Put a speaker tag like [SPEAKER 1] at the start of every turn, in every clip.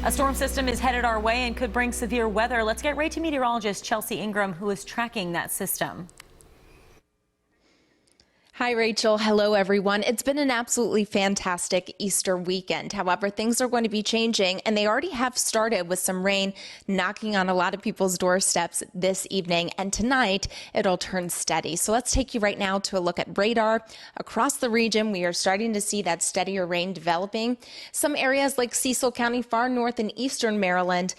[SPEAKER 1] A storm system is headed our way and could bring severe weather. Let's get right to meteorologist Chelsea Ingram, who is tracking that system.
[SPEAKER 2] Hi, Rachel. Hello, everyone. It's been an absolutely fantastic Easter weekend. However, things are going to be changing, and they already have started with some rain knocking on a lot of people's doorsteps this evening. And tonight, it'll turn steady. So let's take you right now to a look at radar. Across the region, we are starting to see that steadier rain developing. Some areas like Cecil County, far north and eastern Maryland,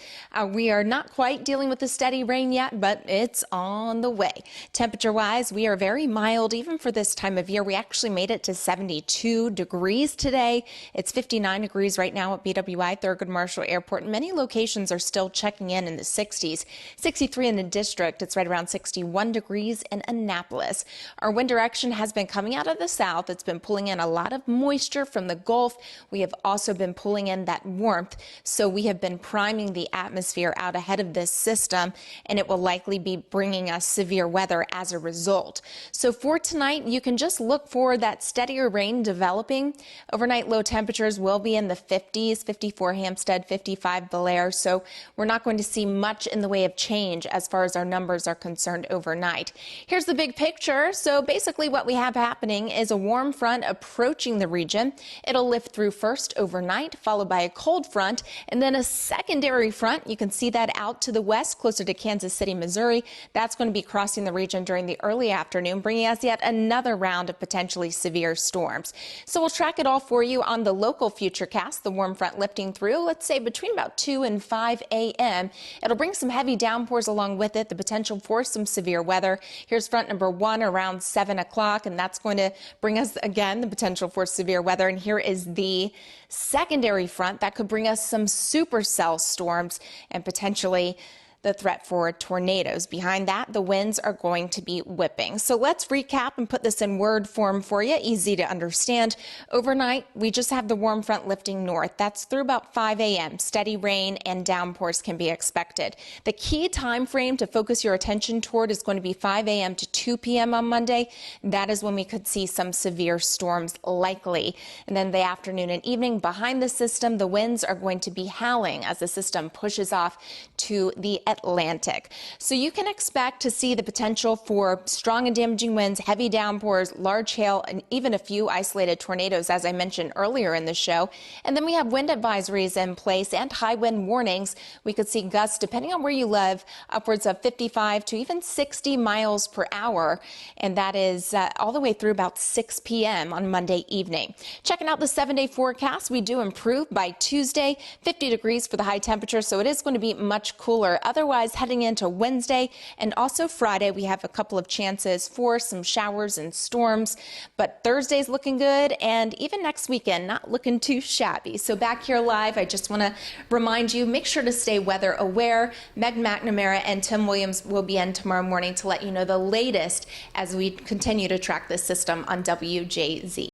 [SPEAKER 2] we are not quite dealing with the steady rain yet, but it's on the way. Temperature-wise, we are very mild, even for this time of year. We actually made it to 72 degrees today. It's 59 degrees right now at BWI Thurgood Marshall Airport. Many locations are still checking in the 60s. 63 in the district. It's right around 61 degrees in Annapolis. Our wind direction has been coming out of the south. It's been pulling in a lot of moisture from the Gulf. We have also been pulling in that warmth. So we have been priming the atmosphere out ahead of this system, and it will likely be bringing us severe weather as a result. So for tonight, you can just look for that steadier rain developing. Overnight low temperatures will be in the 50s, 54 Hampstead, 55 Belair. So we're not going to see much in the way of change as far as our numbers are concerned overnight. Here's the big picture. So basically what we have happening is a warm front approaching the region. It'll lift through first overnight, followed by a cold front, and then a secondary front. You can see that out to the west, closer to Kansas City, Missouri. That's going to be crossing the region during the early afternoon, bringing us yet another round of potentially severe storms. So we'll track it all for you on the local Futurecast. The warm front lifting through, let's say between about 2 and 5 a.m. It'll bring some heavy downpours along with it, the potential for some severe weather. Here's front number 1 around 7 o'clock, and that's going to bring us again the potential for severe weather. And here is the secondary front that could bring us some supercell storms and potentially the threat for tornadoes. Behind that, the winds are going to be whipping. So let's recap and put this in word form for you, easy to understand. Overnight, we just have the warm front lifting north. That's through about 5 a.m. Steady rain and downpours can be expected. The key time frame to focus your attention toward is going to be 5 a.m. to 2 p.m. on Monday. That is when we could see some severe storms likely. And then the afternoon and evening behind the system, the winds are going to be howling as the system pushes off to the Atlantic. So you can expect to see the potential for strong and damaging winds, heavy downpours, large hail, and even a few isolated tornadoes, as I mentioned earlier in the show. And then we have wind advisories in place and high wind warnings. We could see gusts, depending on where you live, upwards of 55 to even 60 miles per hour. And that is all the way through about 6 p.m. on Monday evening. Checking out the 7-day forecast, we do improve by Tuesday, 50 degrees for the high temperature. So it is going to be much cooler. Otherwise, heading into Wednesday and also Friday, we have a couple of chances for some showers and storms. But Thursday's looking good, and even next weekend, not looking too shabby. So back here live, I just want to remind you, make sure to stay weather aware. Meg McNamara and Tim Williams will be in tomorrow morning to let you know the latest as we continue to track this system on WJZ.